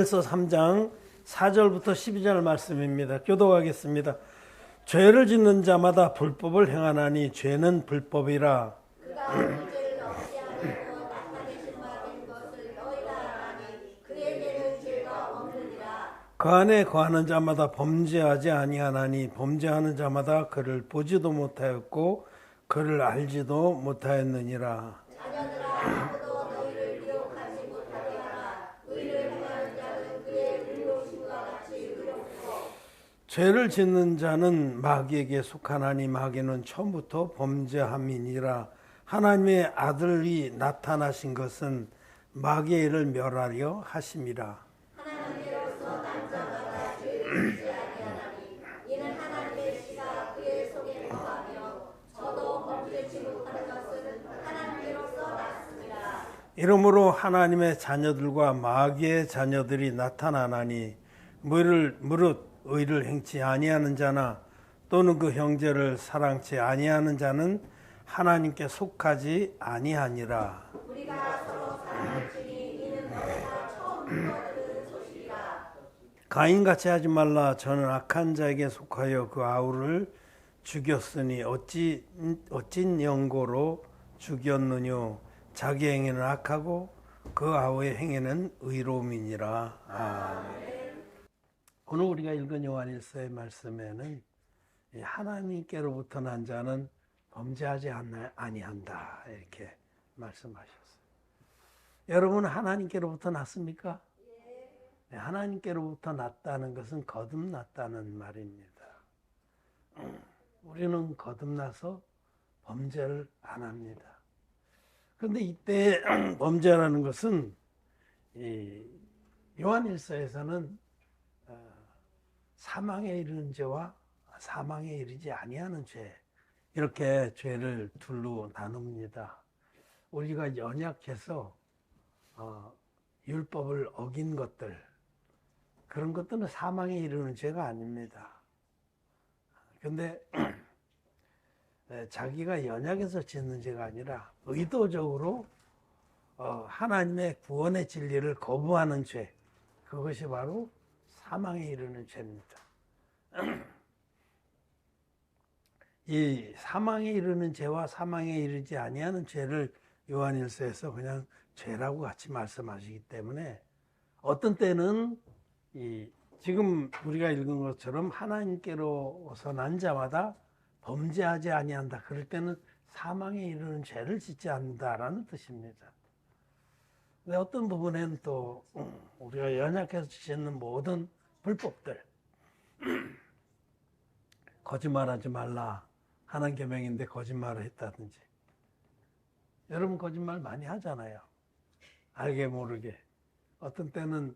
요한일서 3장 4절부터 12절 말씀입니다. 교독하겠습니다. 죄를 짓는 자마다 불법을 행하나니 죄는 불법이라. 그가 아무 죄를 없지 않고 나타내신 바 된 것을 너희가 아나니 그의 죄는 죄가 없느니라. 그 안에 거하는 자마다 범죄하지 아니하나니 범죄하는 자마다 그를 보지도 못하였고 그를 알지도 못하였느니라. 자녀들아, 아무도 너희를 미혹하지 못하게 하라. 의를 행하는 자는 그의 의로우심과 같이 의롭고 죄를 짓는 자는 마귀에게 속하나니 마귀는 처음부터 범죄함이니라. 하나님의 아들이 나타나신 것은 마귀의 일을 멸하려 하심이라. 하나님께로서 남자마다 죄를 짓지 아니하나니 이는 하나님의 씨가 그의 속에 거하며 저도 범죄치 못하는 것은 하나님께로서 났습니다. 이러므로 하나님의 자녀들과 마귀의 자녀들이 나타나나니 무릇 의를 행치 아니하는 자나 또는 그 형제를 사랑치 아니하는 자는 하나님께 속하지 아니하니라. 우리가 서로 사랑할지니 이는 너희가 처음부터 들은 소식이라. 가인같이 하지 말라. 저는 악한 자에게 속하여 그 아우를 죽였으니 어찐 연고로 죽였느뇨. 자기 행위는 악하고 그 아우의 행위는 의로움이니라. 아멘. 오늘 우리가 읽은 요한일서의 말씀에는 하나님께로부터 난 자는 범죄하지 아니한다 이렇게 말씀하셨어요. 여러분은 하나님께로부터 났습니까? 네, 하나님께로부터 났다는 것은 거듭났다는 말입니다. 우리는 거듭나서 범죄를 안 합니다. 그런데 이때 범죄라는 것은 요한일서에서는 사망에 이르는 죄와 사망에 이르지 아니하는 죄, 이렇게 죄를 둘로 나눕니다. 우리가 연약해서 율법을 어긴 것들, 그런 것들은 사망에 이르는 죄가 아닙니다. 그런데 자기가 연약해서 짓는 죄가 아니라 의도적으로 하나님의 구원의 진리를 거부하는 죄, 그것이 바로 사망에 이르는 죄입니다. 이 사망에 이르는 죄와 사망에 이르지 아니하는 죄를 요한일서에서 그냥 죄라고 같이 말씀하시기 때문에 어떤 때는 지금 우리가 읽은 것처럼 하나님께로서 난 자마다 범죄하지 아니한다. 그럴 때는 사망에 이르는 죄를 짓지 않는다라는 뜻입니다. 근데 어떤 부분에는 또 우리가 연약해서 짓는 모든 불법들, 거짓말하지 말라 하는 계명인데 거짓말을 했다든지, 여러분 거짓말 많이 하잖아요. 알게 모르게. 어떤 때는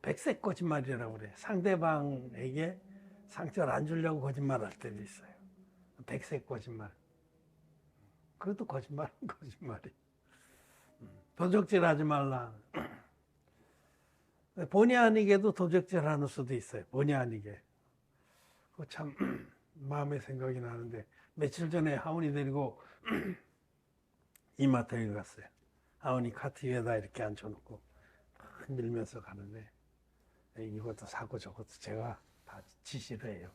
백색 거짓말이라고 그래요. 상대방에게 상처를 안 주려고 거짓말할 때도 있어요. 백색 거짓말. 그것도 거짓말은 거짓말이. 도적질하지 말라. 본의 아니게도 도적질하는 수도 있어요. 본의 아니게. 그거 참 마음의 생각이 나는데, 며칠 전에 하원이 데리고 이마트에 갔어요. 하원이 카트 위에다 이렇게 앉혀놓고 밀면서 가는데, 이것도 사고 저것도 제가 다 지시를 해요.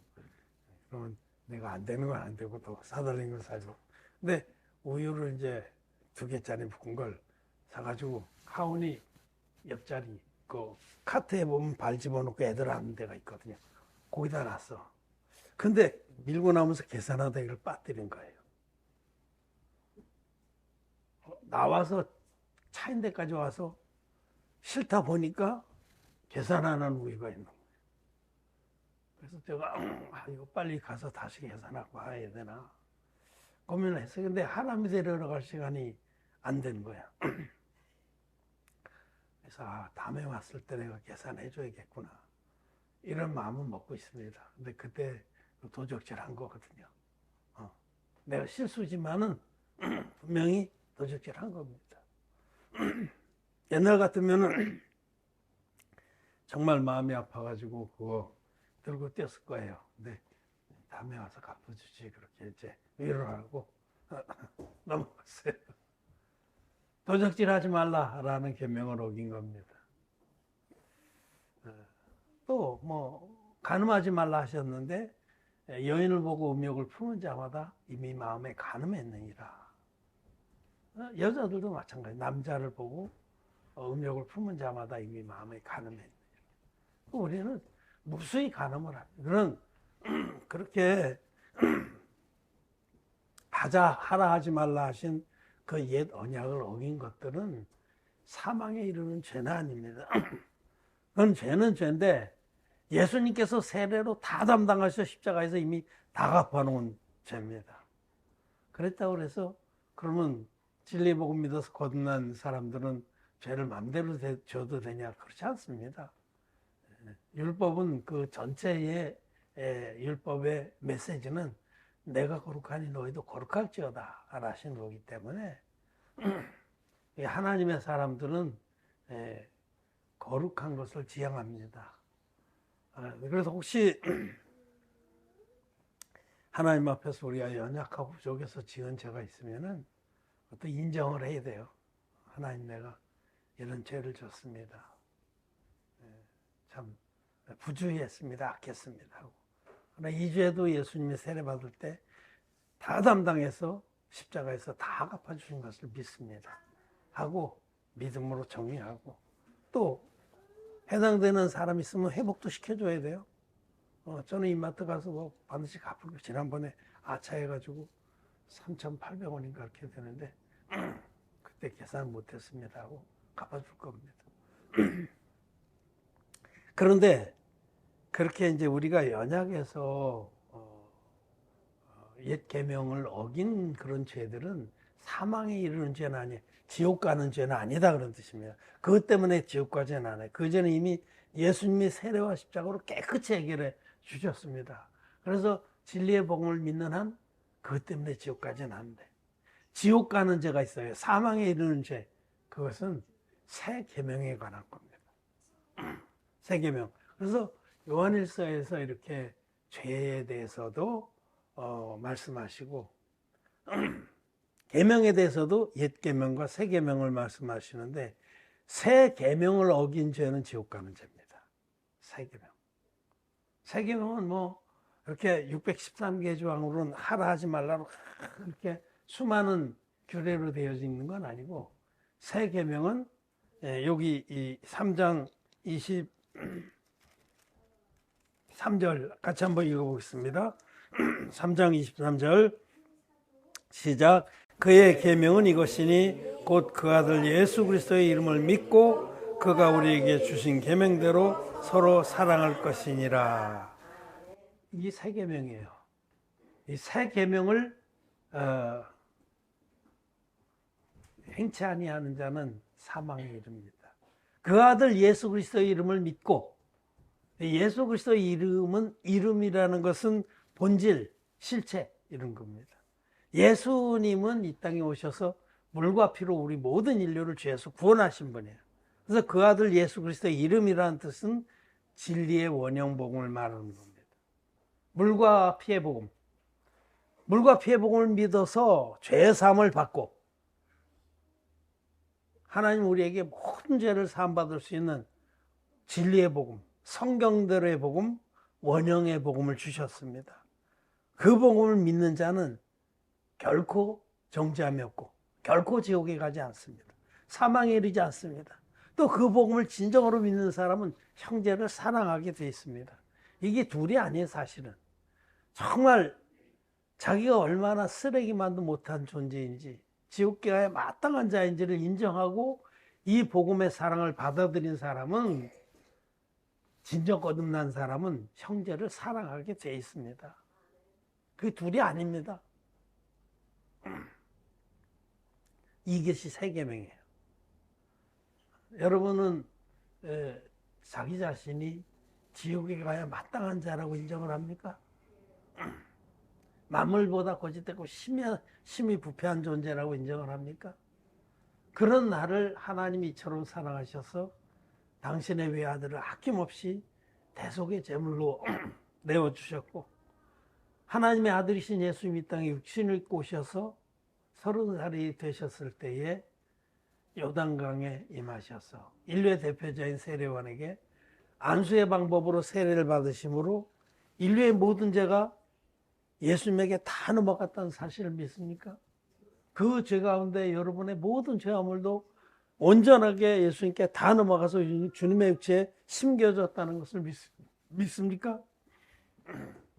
그러면 내가 안 되는 건 안 되고 또 사달라는 걸 사줘. 근데 우유를 이제 2개짜리 묶은 걸 사가지고 하원이 옆자리 그 카트에 보면 발 집어넣고 애들 하는 데가 있거든요. 거기다 놨어. 근데 밀고 나면서 계산하다 이걸 빠뜨린 거예요. 나와서 차인 데까지 와서 싫다 보니까 계산 안 하는 우유가 있는 거예요. 그래서 제가 이거 빨리 가서 다시 계산하고 와야 되나 고민을 했어요. 근데 하나님 데리러 갈 시간이 안 된 거야. 그래서 다음에 왔을 때 내가 계산해 줘야겠구나 이런 마음은 먹고 있습니다. 근데 그때 도적질한 거거든요. 내가 실수지만은 분명히 도적질한 겁니다. 옛날 같으면은 정말 마음이 아파가지고 그거 들고 뛰었을 거예요. 근데 다음에 와서 갚아주지 그렇게 이제 위로를 하고 넘어갔어요. 도적질하지 말라라는 계명을 어긴 겁니다. 또 뭐 간음하지 말라 하셨는데 여인을 보고 음욕을 품은 자마다 이미 마음에 간음했느니라. 여자들도 마찬가지. 남자를 보고 음욕을 품은 자마다 이미 마음에 간음했느니라. 우리는 무수히 간음을 합니다. 그런 그렇게 하라 하지 말라 하신 그 옛 언약을 어긴 것들은 사망에 이르는 죄는 아닙니다. 그건 죄는 죄인데 예수님께서 세례로 다 담당하셔 십자가에서 이미 다 갚아놓은 죄입니다. 그랬다고 그래서 그러면 진리 복음 믿어서 거듭난 사람들은 죄를 마음대로 져도 되냐? 그렇지 않습니다. 율법은 그 전체의 율법의 메시지는 내가 거룩하니 너희도 거룩할지어다 하신 거기 때문에 하나님의 사람들은 거룩한 것을 지향합니다. 그래서 혹시 하나님 앞에서 우리가 연약하고 부족해서 지은 죄가 있으면은 어떤 인정을 해야 돼요. 하나님, 내가 이런 죄를 졌습니다. 참 부주의했습니다. 악했습니다. 하고. 그러나 이 죄도 예수님이 세례 받을 때 다 담당해서 십자가에서 다 갚아주신 것을 믿습니다. 하고 믿음으로 정리하고, 또 해당되는 사람 있으면 회복도 시켜줘야 돼요. 저는 이마트 가서 뭐 반드시 갚을고, 지난번에 아차해가지고 3,800원인가 그렇게 되는데 그때 계산 못했습니다 하고 갚아줄 겁니다. 그런데 그렇게 이제 우리가 연약해서 옛 계명을 어긴 그런 죄들은 사망에 이르는 죄는 아니에요. 지옥 가는 죄는 아니다 그런 뜻입니다. 그것 때문에 지옥 가지는 않아요. 그 죄는 이미 예수님이 세례와 십자가로 깨끗이 해결해 주셨습니다. 그래서 진리의 복음을 믿는 한 그것 때문에 지옥 가지는 않는데, 지옥 가는 죄가 있어요. 사망에 이르는 죄. 그것은 새 계명에 관한 겁니다. 새 계명. 그래서 요한일서에서 이렇게 죄에 대해서도 말씀하시고 계명에 대해서도 옛 계명과 새 계명을 말씀하시는데, 새 계명을 어긴 죄는 지옥 가는 죄입니다. 새 계명. 새 계명은 뭐 이렇게 613개 조항으로는 하라 하지 말라로 이렇게 수많은 규례로 되어져 있는 건 아니고, 새 계명은 여기 이 3장 23절 같이 한번 읽어보겠습니다. 3장 23절 시작. 그의 계명은 이것이니 곧 그 아들 예수 그리스도의 이름을 믿고 그가 우리에게 주신 계명대로 서로 사랑할 것이니라. 이 새 계명이에요. 이 새 계명을 행치 아니하는 자는 사망에 이릅니다. 그 아들 예수 그리스도의 이름을 믿고, 예수 그리스도의 이름은, 이름이라는 것은 본질, 실체 이런 겁니다. 예수님은 이 땅에 오셔서 물과 피로 우리 모든 인류를 죄에서 구원하신 분이에요. 그래서 그 아들 예수 그리스도의 이름이라는 뜻은 진리의 원형 복음을 말하는 겁니다. 물과 피의 복음. 물과 피의 복음을 믿어서 죄 사함을 받고 하나님 우리에게 모든 죄를 사함받을 수 있는 진리의 복음, 성경대로의 복음, 원형의 복음을 주셨습니다. 그 복음을 믿는 자는 결코 정죄함이 없고 결코 지옥에 가지 않습니다. 사망에 이르지 않습니다. 또 그 복음을 진정으로 믿는 사람은 형제를 사랑하게 되어 있습니다. 이게 둘이 아니에요, 사실은. 정말 자기가 얼마나 쓰레기만도 못한 존재인지, 지옥에 가야 마땅한 자인지를 인정하고 이 복음의 사랑을 받아들인 사람은, 진정 거듭난 사람은 형제를 사랑하게 되어 있습니다. 그게 둘이 아닙니다. 이것이 새 계명이에요. 여러분은 자기 자신이 지옥에 가야 마땅한 자라고 인정을 합니까? 만물보다 거짓되고 심히 부패한 존재라고 인정을 합니까? 그런 나를 하나님이 이처럼 사랑하셔서 당신의 외아들을 아낌없이 대속의 제물로 내어주셨고, 하나님의 아들이신 예수님이 이 땅에 육신을 입고 오셔서 30살이 되셨을 때에 요단강에 임하셔서 인류의 대표자인 세례요한에게 안수의 방법으로 세례를 받으심으로 인류의 모든 죄가 예수님에게 다 넘어갔다는 사실을 믿습니까? 그 죄 가운데 여러분의 모든 죄화물도 온전하게 예수님께 다 넘어가서 주님의 육체에 심겨졌다는 것을 믿습니까?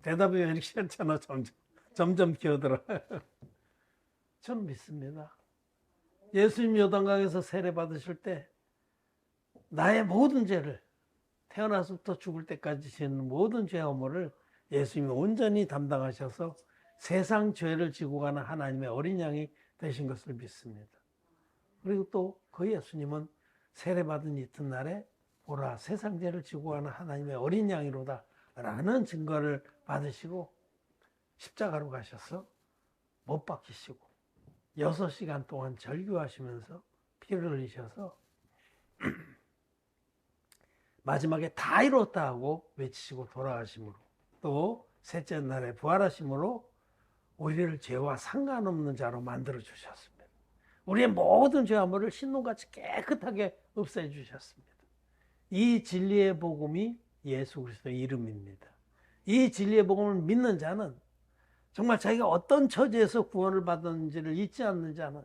대답이 왜 이렇게 싫잖아. 점점 기어들어. 저는 믿습니다. 예수님 요단강에서 세례 받으실 때 나의 모든 죄를 태어나서부터 죽을 때까지 지은 모든 죄화물을 예수님이 온전히 담당하셔서 세상 죄를 지고 가는 하나님의 어린 양이 되신 것을 믿습니다. 그리고 또 그 예수님은 세례 받은 이튿날에 보라 세상 죄를 지고 가는 하나님의 어린 양이로다 라는 증거를 받으시고 십자가로 가셔서 못 박히시고 6시간 동안 절규하시면서 피를 흘리셔서 마지막에 다 이뤘다 하고 외치시고 돌아가심으로 또 셋째 날에 부활하심으로 우리를 죄와 상관없는 자로 만들어 주셨습니다. 우리의 모든 죄화물을 신놈같이 깨끗하게 없애 주셨습니다. 이 진리의 복음이 예수 그리스도의 이름입니다. 이 진리의 복음을 믿는 자는 정말 자기가 어떤 처지에서 구원을 받았는지를 잊지 않는 자는,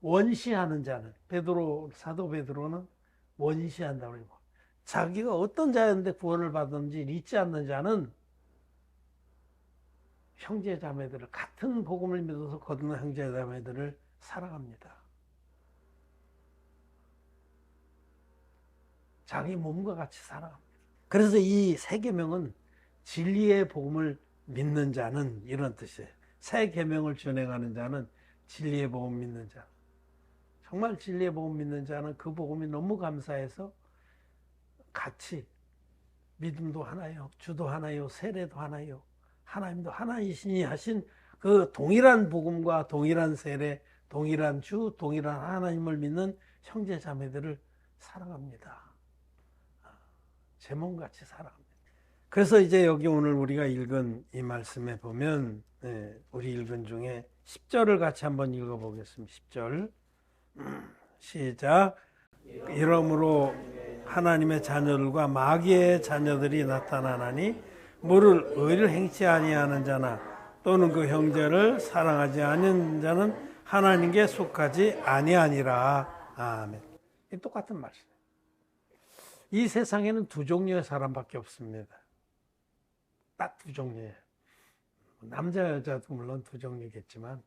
원시하는 자는, 사도 베드로는 원시한다고 그러고, 자기가 어떤 자였는데 구원을 받았는지 잊지 않는 자는 형제 자매들을, 같은 복음을 믿어서 거듭난 형제 자매들을 사랑합니다. 자기 몸과 같이 사랑합니다. 그래서 이 세 계명은 진리의 복음을 믿는 자는 이런 뜻이에요. 새 계명을 준행하는 자는 진리의 복음 믿는 자. 정말 진리의 복음 믿는 자는 그 복음이 너무 감사해서 같이 믿음도 하나요, 주도 하나요, 세례도 하나요, 하나님도 하나이시니 하신 그 동일한 복음과 동일한 세례, 동일한 주, 동일한 하나님을 믿는 형제 자매들을 사랑합니다. 제 몸같이 사랑합니다. 그래서 이제 여기 오늘 우리가 읽은 이 말씀에 보면 우리 읽은 중에 10절을 같이 한번 읽어보겠습니다. 10절 시작. 이러므로 하나님의 자녀들과 마귀의 자녀들이 나타나나니 물을 의를 행치 아니하는 자나 또는 그 형제를 사랑하지 않는 자는 하나님께 속하지 아니하니라. 아멘. 이 똑같은 말씀. 이 세상에는 두 종류의 사람밖에 없습니다. 딱 두 종류예요. 남자 여자도 물론 두 종류겠지만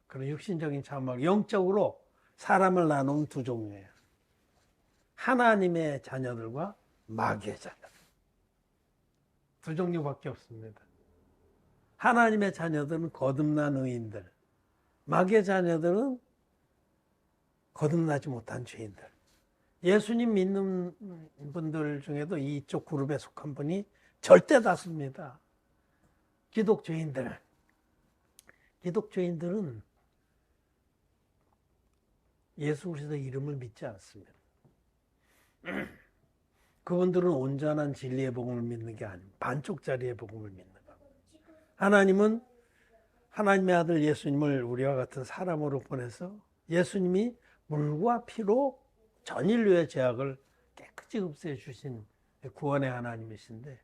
그런 육신적인 차원과 영적으로 사람을 나누는 두 종류예요. 하나님의 자녀들과 마귀의 자녀들. 두 종류밖에 없습니다. 하나님의 자녀들은 거듭난 의인들, 마귀의 자녀들은 거듭나지 못한 죄인들. 예수님 믿는 분들 중에도 이쪽 그룹에 속한 분이 절대 다수입니다. 기독교인들. 기독교인들은 예수 그리스도의 이름을 믿지 않습니다. 그분들은 온전한 진리의 복음을 믿는 게 아닙니다. 반쪽짜리의 복음을 믿는 겁니다. 하나님은 하나님의 아들 예수님을 우리와 같은 사람으로 보내서 예수님이 물과 피로 전 인류의 죄악을 깨끗이 없애 주신 구원의 하나님이신데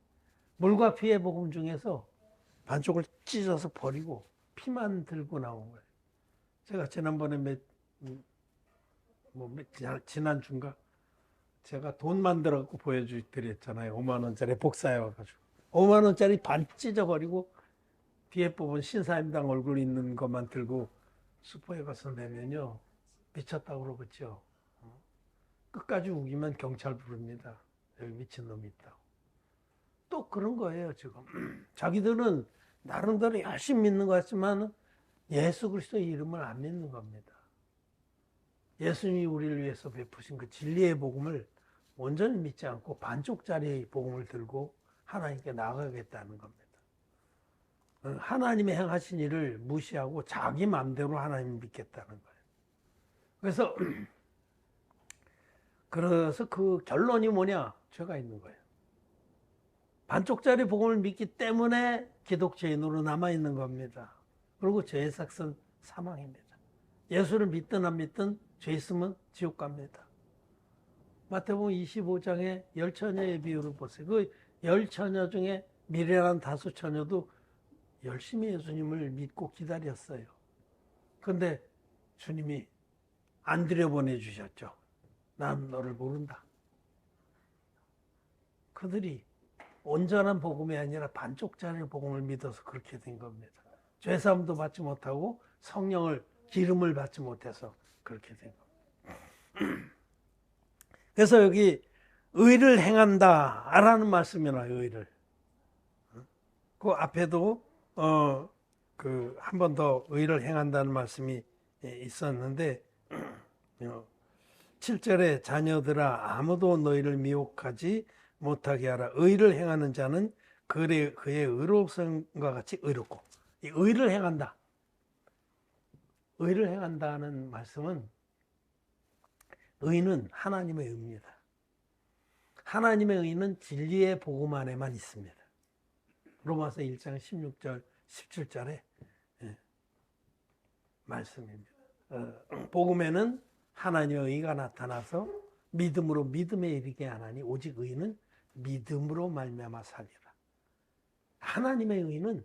물과 피의 복음 중에서 반쪽을 찢어서 버리고 피만 들고 나온 거예요. 제가 지난번에 지난주인가 제가 돈 만들어갖고 보여드렸잖아요. 5만 원짜리 복사해 와가지고 5만 원짜리 반 찢어버리고 뒤에 뽑은 신사임당 얼굴 있는 것만 들고 슈퍼에 가서 내면요 미쳤다고 그러겠죠. 끝까지 우기면 경찰 부릅니다. 여기 미친놈이 있다고. 또 그런 거예요 지금. 자기들은 나름대로 열심히 믿는 것 같지만 예수 그리스도의 이름을 안 믿는 겁니다. 예수님이 우리를 위해서 베푸신 그 진리의 복음을 온전히 믿지 않고 반쪽짜리 복음을 들고 하나님께 나아가겠다는 겁니다. 하나님의 행하신 일을 무시하고 자기 마음대로 하나님 믿겠다는 거예요. 그래서 그 결론이 뭐냐? 죄가 있는 거예요. 반쪽짜리 복음을 믿기 때문에 기독교인으로 남아있는 겁니다. 그리고 죄의 삭은 사망입니다. 예수를 믿든 안 믿든 죄 있으면 지옥 갑니다. 마태복음 25장에 10처녀의 비유를 보세요. 그 10처녀 중에 미련한 5처녀도 열심히 예수님을 믿고 기다렸어요. 그런데 주님이 안 들여보내주셨죠. 난 너를 모른다. 그들이 온전한 복음이 아니라 반쪽짜리 복음을 믿어서 그렇게 된 겁니다. 죄사함도 받지 못하고 성령을 기름을 받지 못해서 그렇게 된 겁니다. 그래서 여기 의를 행한다라는 말씀이 나와요. 의를. 그 앞에도 한 번 더 의를 행한다는 말씀이 있었는데 7절에 자녀들아 아무도 너희를 미혹하지 못하게 하라. 의를 행하는 자는 그의 의로움과 같이 의롭고. 이 의를 행한다. 의를 행한다는 말씀은 의는 하나님의 의입니다. 하나님의 의는 진리의 복음 안에만 있습니다. 로마서 1장 16절 17절에 말씀입니다. 복음에는 하나님의 의가 나타나서 믿음으로 믿음에 이르게 하나니 오직 의는 믿음으로 말미암아 살리라. 하나님의 의는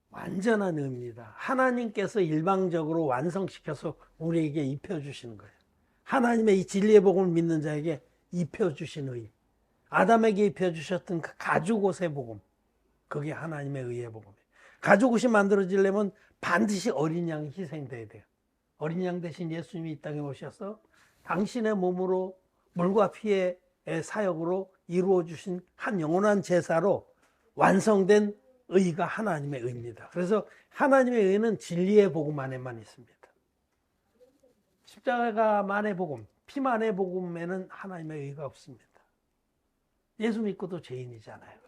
완전한 의입니다. 하나님께서 일방적으로 완성시켜서 우리에게 입혀주시는 거예요. 하나님의 이 진리의 복음을 믿는 자에게 입혀주신 의. 아담에게 입혀주셨던 그 가죽옷의 복음. 그게 하나님의 의의 복음이에요. 가죽옷이 만들어지려면 반드시 어린 양이 희생돼야 돼요. 어린 양 대신 예수님이 이 땅에 오셔서 당신의 몸으로 물과 피의 사역으로 이루어주신 한 영원한 제사로 완성된 의가 하나님의 의입니다. 그래서 하나님의 의는 진리의 복음 안에만 있습니다. 십자가만의 복음, 피만의 복음에는 하나님의 의가 없습니다. 예수 믿고도 죄인이잖아요.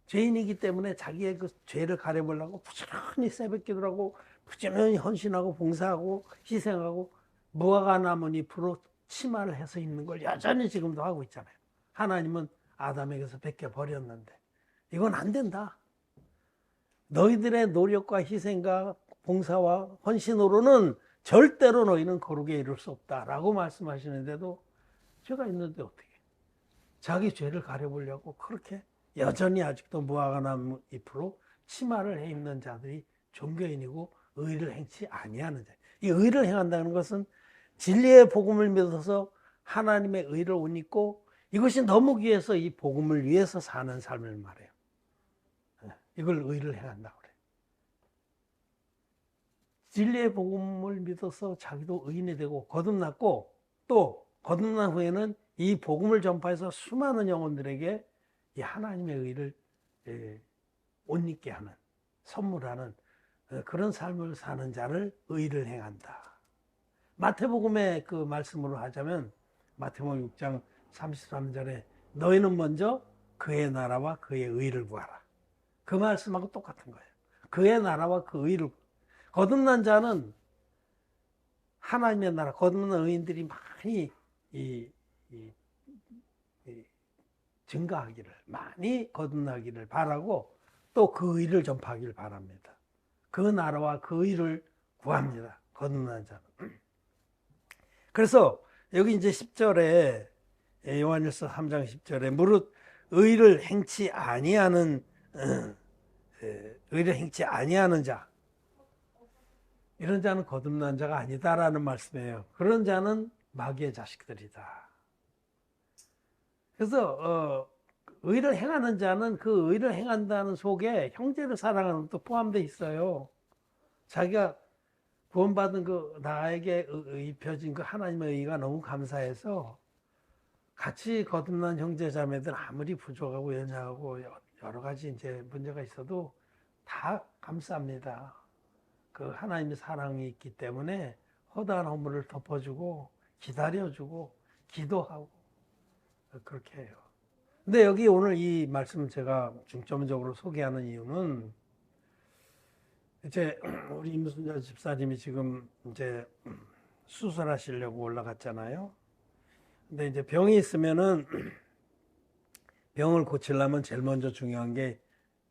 죄인이기 때문에 자기의 그 죄를 가려보려고 부지런히 새벽기도를 하고 부지런히 헌신하고 봉사하고 희생하고 무화과 나무 잎으로 치마를 해서 입는 걸 여전히 지금도 하고 있잖아요. 하나님은 아담에게서 벗겨버렸는데 이건 안 된다. 너희들의 노력과 희생과 봉사와 헌신으로는 절대로 너희는 거룩에 이룰 수 없다라고 말씀하시는데도 죄가 있는데 어떻게 자기 죄를 가려보려고 그렇게 여전히 아직도 무화과나무 잎으로 치마를 해 입는 자들이 종교인이고 의를 행치 아니하는 자. 이 의를 행한다는 것은 진리의 복음을 믿어서 하나님의 의를 옷 입고 이것이 너무 귀해서 이 복음을 위해서 사는 삶을 말해요. 이걸 의를 행한다고 그래요. 진리의 복음을 믿어서 자기도 의인이 되고 거듭났고 또 거듭난 후에는 이 복음을 전파해서 수많은 영혼들에게 이 하나님의 의를 옷 입게 하는, 선물하는 그런 삶을 사는 자를 의를 행한다. 마태복음의 그 말씀으로 하자면 마태복음 6장 33절에 너희는 먼저 그의 나라와 그의 의를 구하라. 그 말씀하고 똑같은 거예요. 그의 나라와 그 의를. 거듭난 자는 하나님의 나라, 거듭난 의인들이 많이 증가하기를, 많이 거듭나기를 바라고 또 그 의를 전파하기를 바랍니다. 그 나라와 그 의를 구합니다. 거듭난 자는. 그래서 여기 이제 10절에 요한일서 3장 10절에 무릇 의를 행치 아니하는 자, 이런 자는 거듭난 자가 아니다라는 말씀이에요. 그런 자는 마귀의 자식들이다. 그래서 의를 행하는 자는 그 의를 행한다는 속에 형제를 사랑하는 것도 포함되어 있어요. 자기가 구원받은 그 나에게 입혀진 그 하나님의 의가 너무 감사해서 같이 거듭난 형제 자매들 아무리 부족하고 연약하고 여러 가지 이제 문제가 있어도 다 감사합니다. 그 하나님의 사랑이 있기 때문에 허다한 허물을 덮어주고 기다려주고 기도하고 그렇게 해요. 근데 여기 오늘 이 말씀 제가 중점적으로 소개하는 이유는 이제 우리 임순자 집사님이 지금 이제 수술하시려고 올라갔잖아요. 근데 이제 병이 있으면은 병을 고치려면 제일 먼저 중요한 게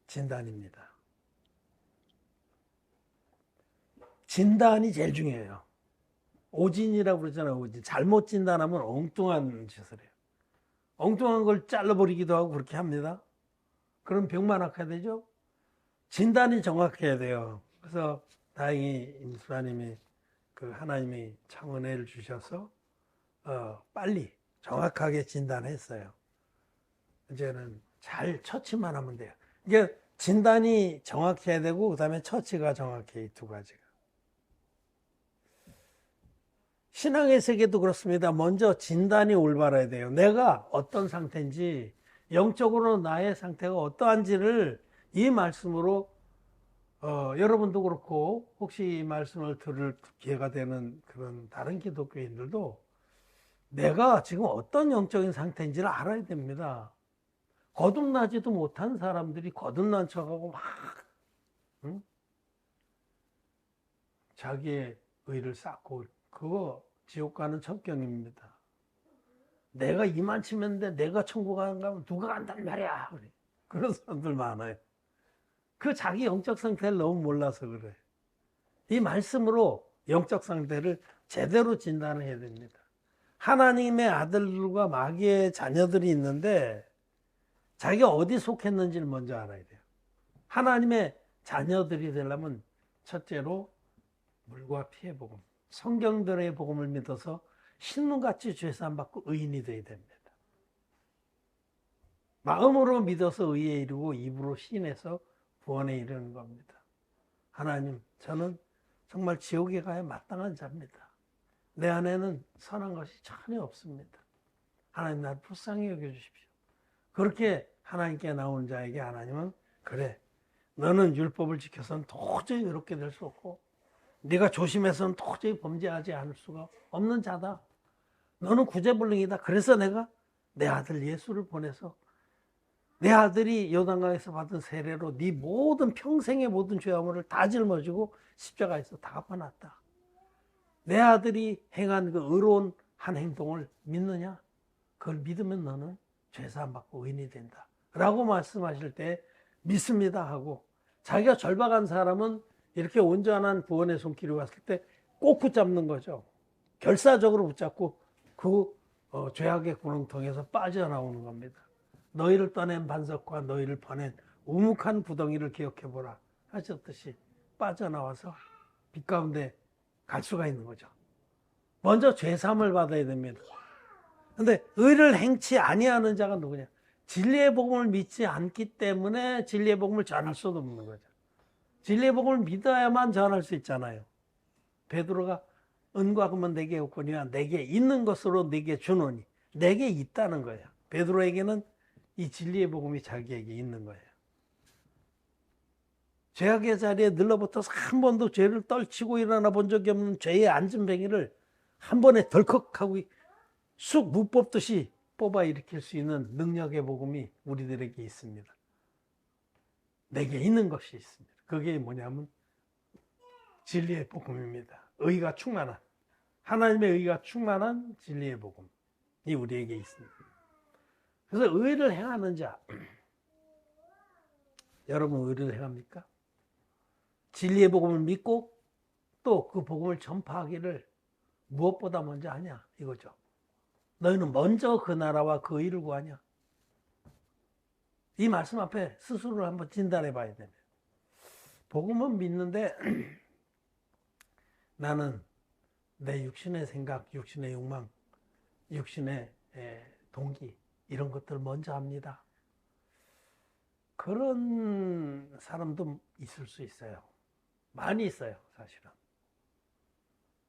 진단입니다. 진단이 제일 중요해요. 오진이라고 그러잖아요. 오진. 잘못 진단하면 엉뚱한 짓을 해요. 엉뚱한 걸 잘라버리기도 하고 그렇게 합니다. 그럼 병만 악화가 되죠. 진단이 정확해야 돼요. 그래서 다행히 임수라님이 그 하나님이 참 은혜를 주셔서 빨리 정확하게 진단했어요. 이제는 잘 처치만 하면 돼요. 이게 진단이 정확해야 되고 그다음에 처치가 정확해, 이 두 가지가. 신앙의 세계도 그렇습니다. 먼저 진단이 올바라야 돼요. 내가 어떤 상태인지, 영적으로 나의 상태가 어떠한지를 이 말씀으로 여러분도 그렇고 혹시 이 말씀을 들을 기회가 되는 그런 다른 기독교인들도 내가 지금 어떤 영적인 상태인지를 알아야 됩니다. 거듭나지도 못한 사람들이 거듭난 척하고 막 응? 자기의 의를 쌓고, 그거 지옥 가는 첩경입니다. 내가 이만치면데 내가 천국 가면 누가 간단 말이야. 그런 사람들 많아요. 그 자기 영적 상태를 너무 몰라서 그래. 이 말씀으로 영적 상태를 제대로 진단을 해야 됩니다. 하나님의 아들들과 마귀의 자녀들이 있는데 자기가 어디 속했는지를 먼저 알아야 돼요. 하나님의 자녀들이 되려면 첫째로 물과 피의 복음, 성경들의 복음을 믿어서 신문같이 죄사함 받고 의인이 되어야 됩니다. 마음으로 믿어서 의에 이르고 입으로 시인해서 구원에 이르는 겁니다. 하나님, 저는 정말 지옥에 가야 마땅한 자입니다. 내 안에는 선한 것이 전혀 없습니다. 하나님, 나를 불쌍히 여겨주십시오. 그렇게 하나님께 나온 자에게 하나님은, 그래, 너는 율법을 지켜서는 도저히 의롭게 될 수 없고 네가 조심해서는 도저히 범죄하지 않을 수가 없는 자다. 너는 구제불능이다. 그래서 내가 내 아들 예수를 보내서 내 아들이 요단강에서 받은 세례로 네 모든 평생의 모든 죄악물을 다 짊어지고 십자가에서 다 갚아놨다. 내 아들이 행한 그 의로운 한 행동을 믿느냐? 그걸 믿으면 너는 죄사함 받고 의인이 된다. 라고 말씀하실 때 믿습니다 하고, 자기가 절박한 사람은 이렇게 온전한 구원의 손길이 왔을 때 꼭 붙잡는 거죠. 결사적으로 붙잡고 그 죄악의 구렁텅이에서 빠져나오는 겁니다. 너희를 떠낸 반석과 너희를 퍼낸 우묵한 구덩이를 기억해보라 하셨듯이 빠져나와서 빛 가운데 갈 수가 있는 거죠. 먼저 죄사함을 받아야 됩니다. 그런데 의를 행치 아니하는 자가 누구냐? 진리의 복음을 믿지 않기 때문에 진리의 복음을 전할 수도 없는 거죠. 진리의 복음을 믿어야만 전할 수 있잖아요. 베드로가 은과 금은 내게 없거니와 내게 있는 것으로 내게 주노니, 내게 있다는 거예요. 베드로에게는 이 진리의 복음이 자기에게 있는 거예요. 죄악의 자리에 늘러붙어서 한 번도 죄를 떨치고 일어나 본 적이 없는 죄의 안진뱅이를 한 번에 덜컥하고 쑥 무 뽑듯이 뽑아 일으킬 수 있는 능력의 복음이 우리들에게 있습니다. 내게 있는 것이 있습니다. 그게 뭐냐면 진리의 복음입니다. 의가 충만한, 하나님의 의가 충만한 진리의 복음이 우리에게 있습니다. 그래서 의를 행하는 자, 여러분 의를 행합니까? 진리의 복음을 믿고 또 그 복음을 전파하기를 무엇보다 먼저 하냐 이거죠. 너희는 먼저 그 나라와 그 의를 구하냐. 이 말씀 앞에 스스로를 한번 진단해 봐야 됩니다. 복음은 믿는데 나는 내 육신의 생각, 육신의 욕망, 육신의 동기 이런 것들을 먼저 합니다. 그런 사람도 있을 수 있어요. 많이 있어요, 사실은.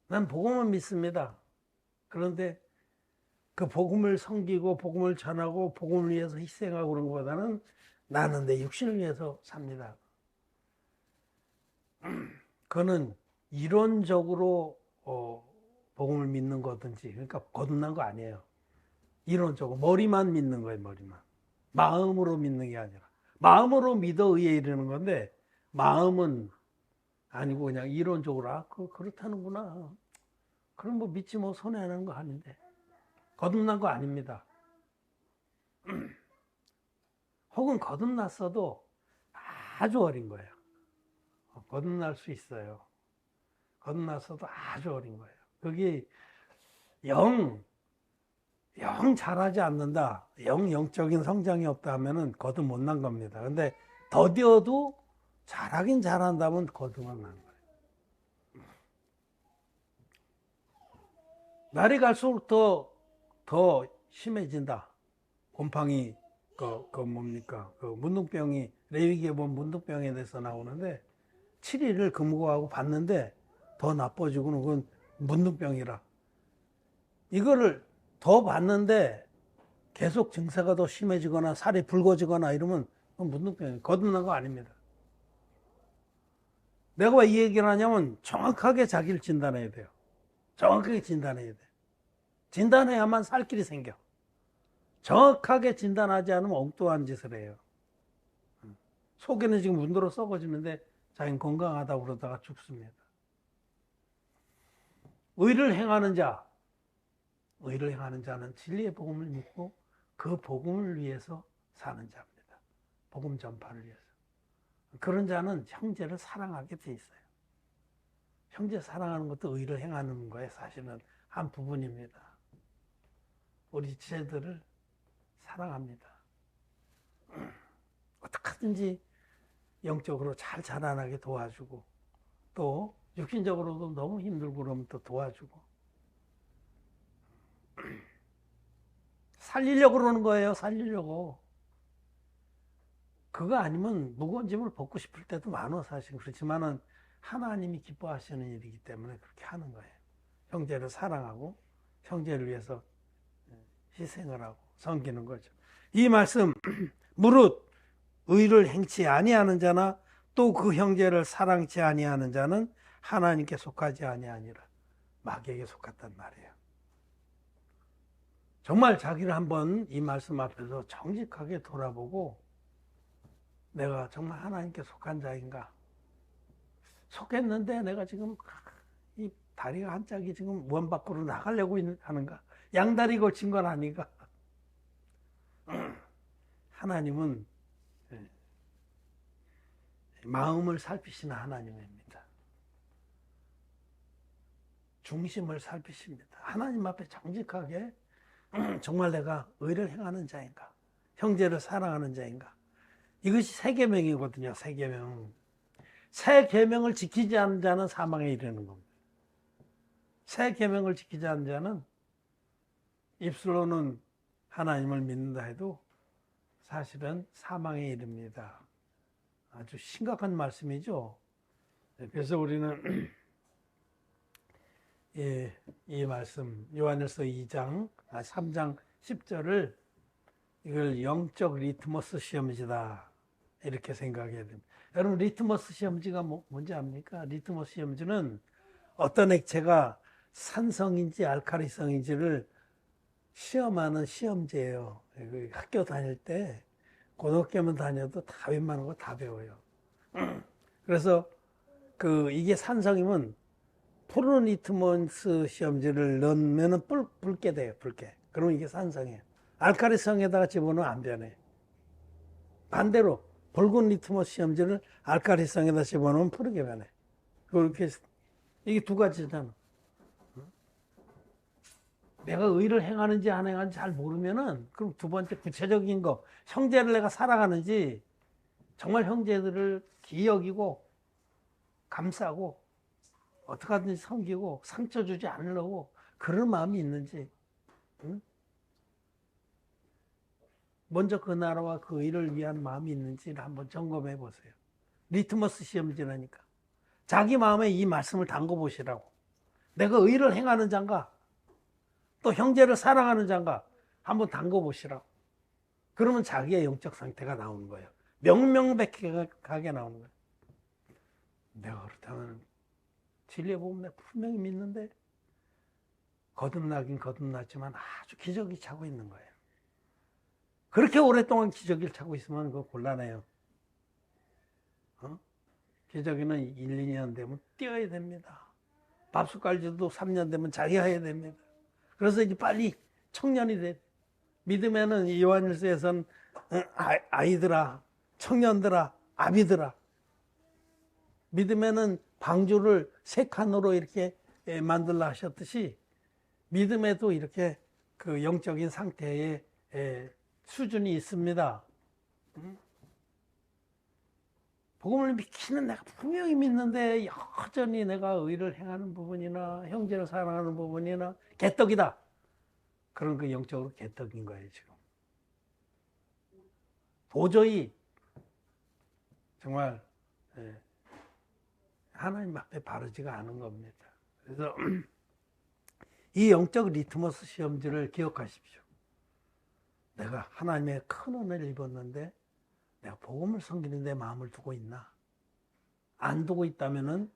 난 복음은 믿습니다. 그런데 그 복음을 섬기고 복음을 전하고 복음을 위해서 희생하고 그런 것보다는 나는 내 육신을 위해서 삽니다. 그거는 이론적으로 복음을 믿는 거든지, 그러니까 거듭난 거 아니에요. 이론적으로 머리만 믿는 거예요. 머리만. 마음으로 믿는 게 아니라. 마음으로 믿어 의에 이르는 건데 마음은 아니고 그냥 이론적으로 그렇다는구나. 그럼 뭐 믿지 뭐 손해 안 하는 거 아닌데. 거듭난 거 아닙니다. 혹은 거듭났어도 아주 어린 거예요. 거듭날 수 있어요. 거듭나서도 아주 어린 거예요. 그게 영 잘하지 않는다. 영적인 성장이 없다 하면은 거듭 못 난 겁니다. 근데 더디어도 잘하긴 잘한다면 거듭은 난 거예요. 날이 갈수록 더 심해진다. 곰팡이, 뭡니까? 그 문둥병이, 레위기에 보면 문둥병에 대해서 나오는데, 7일을 금고하고 봤는데, 더 나빠지고는 그건 문둥병이라. 이거를 더 봤는데, 계속 증세가 더 심해지거나, 살이 붉어지거나 이러면, 그건 문둥병이 거듭난 거 아닙니다. 내가 왜 이 얘기를 하냐면, 정확하게 자기를 진단해야 돼요. 정확하게 진단해야 돼. 진단해야만 살 길이 생겨. 정확하게 진단하지 않으면 엉뚱한 짓을 해요. 속에는 지금 문드러 썩어지는데 자기는 건강하다고 그러다가 죽습니다. 의를 행하는 자는 진리의 복음을 믿고 그 복음을 위해서 사는 자입니다. 복음 전파를 위해서. 그런 자는 형제를 사랑하게 돼 있어요. 형제 사랑하는 것도 의를 행하는 거에 사실은 한 부분입니다. 우리 지체들을 사랑합니다. 어떻게든지 영적으로 잘 자라나게 도와주고 또 육신적으로도 너무 힘들고 그러면 또 도와주고 살리려고 그러는 거예요. 살리려고. 그거 아니면 무거운 짐을 벗고 싶을 때도 많아 사실. 그렇지만은 하나님이 기뻐하시는 일이기 때문에 그렇게 하는 거예요. 형제를 사랑하고 형제를 위해서 희생을 하고 섬기는 거죠. 이 말씀 무릇 의를 행치 아니하는 자나 또 그 형제를 사랑치 아니하는 자는 하나님께 속하지 아니하니라. 마귀에게 속았단 말이에요. 정말 자기를 한번 이 말씀 앞에서 정직하게 돌아보고 내가 정말 하나님께 속한 자인가? 속했는데 내가 지금 이 다리가 한 짝이 지금 원 밖으로 나가려고 하는가? 양다리 걸친 건 아닌가? 하나님은 마음을 살피시는 하나님입니다. 중심을 살피십니다. 하나님 앞에 정직하게 정말 내가 의를 행하는 자인가? 형제를 사랑하는 자인가? 이것이 새 계명이거든요. 새 계명. 새 계명을 지키지 않는 자는 사망에 이르는 겁니다. 새 계명을 지키지 않는 자는 입술로는 하나님을 믿는다 해도 사실은 사망에 이릅니다. 아주 심각한 말씀이죠. 그래서 우리는 이 말씀 요한일서 3장 10절을 이걸 영적 리트머스 시험지다 이렇게 생각해야 됩니다. 여러분 리트머스 시험지가 뭔지 압니까? 리트머스 시험지는 어떤 액체가 산성인지 알칼리성인지를 시험하는 시험지예요. 학교 다닐 때 고등학교만 다녀도 다 웬만한 거 다 배워요. 그래서 이게 산성이면 푸른 리트머스 시험지를 넣으면 붉게 돼요. 붉게. 그러면 이게 산성이에요. 알칼리성에다가 집어넣으면 안 변해. 반대로 붉은 리트머스 시험지를 알칼리성에다 집어넣으면 푸르게 변해. 그렇게 이게 두 가지잖아. 내가 의를 행하는지 안 행하는지 잘 모르면은 그럼 두 번째 구체적인 거 형제를 내가 사랑하는지 정말 형제들을 기여기고 감싸고 어떻게 하든지 섬기고 상처 주지 않으려고 그런 마음이 있는지 응? 먼저 그 나라와 그 의를 위한 마음이 있는지를 한번 점검해 보세요. 리트머스 시험지라니까. 자기 마음에 이 말씀을 담궈 보시라고. 내가 의를 행하는 자인가? 또 형제를 사랑하는 자인가? 한번 담궈 보시라고. 그러면 자기의 영적 상태가 나오는 거예요. 명명백백하게 나오는 거예요. 내가 그렇다면 진리의 복음 내가 분명히 믿는데 거듭나긴 거듭났지만 아주 기저귀 차고 있는 거예요. 그렇게 오랫동안 기저귀를 차고 있으면 그거 곤란해요. 기저귀는 1, 2년 되면 띄어야 됩니다. 밥숟 깔지도 3년 되면 자기가 해야 됩니다. 그래서 이제 빨리 청년이 돼. 믿으면은 요한일서에서는 아이들아, 청년들아, 아비들아. 믿으면은 방주를 세 칸으로 이렇게 만들라 하셨듯이 믿음에도 이렇게 그 영적인 상태의 수준이 있습니다. 복음을 믿기는 내가 분명히 믿는데 여전히 내가 의를 행하는 부분이나 형제를 사랑하는 부분이나 개떡이다. 그런 그 영적으로 개떡인 거예요, 지금. 도저히 정말 하나님 앞에 바르지가 않은 겁니다. 그래서 이 영적 리트머스 시험지를 기억하십시오. 내가 하나님의 큰 은혜를 입었는데 내가 복음을 섬기는 데 마음을 두고 있나? 안 두고 있다면은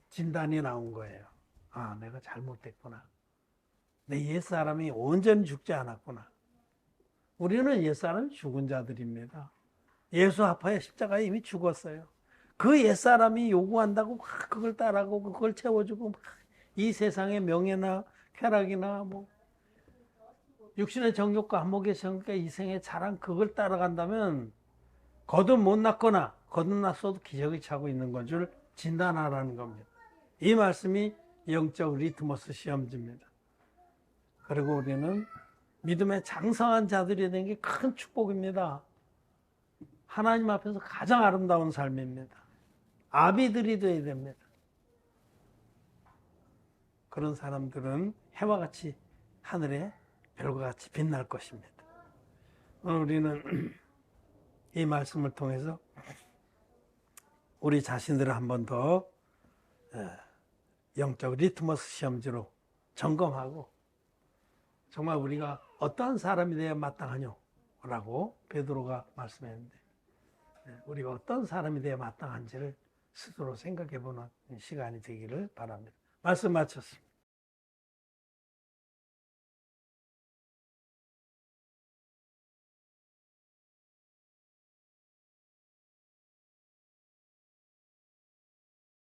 진단이 나온 거예요. 아, 내가 잘못됐구나. 내 옛사람이 온전히 죽지 않았구나. 우리는 옛사람이 죽은 자들입니다. 예수 아파의 십자가에 이미 죽었어요. 그 옛사람이 요구한다고 막 그걸 따라하고 그걸 채워주고 막 이 세상의 명예나 쾌락이나 뭐 육신의 정욕과 한목의 정욕과 이생의 자랑 그걸 따라간다면 거듭 못 났거나 거듭났어도 기적이 차고 있는 건 줄 진단하라는 겁니다. 이 말씀이 영적 리트머스 시험지입니다. 그리고 우리는 믿음의 장성한 자들이 되는 게 큰 축복입니다. 하나님 앞에서 가장 아름다운 삶입니다. 아비들이 되어야 됩니다. 그런 사람들은 해와 같이 하늘에 별과 같이 빛날 것입니다. 오늘 우리는 이 말씀을 통해서 우리 자신들을 한 번 더 영적 리트머스 시험지로 점검하고 정말 우리가 어떠한 사람이 되어야 마땅하뇨? 라고 베드로가 말씀했는데 우리가 어떤 사람이 되어야 마땅한지를 스스로 생각해 보는 시간이 되기를 바랍니다. 말씀 마쳤습니다.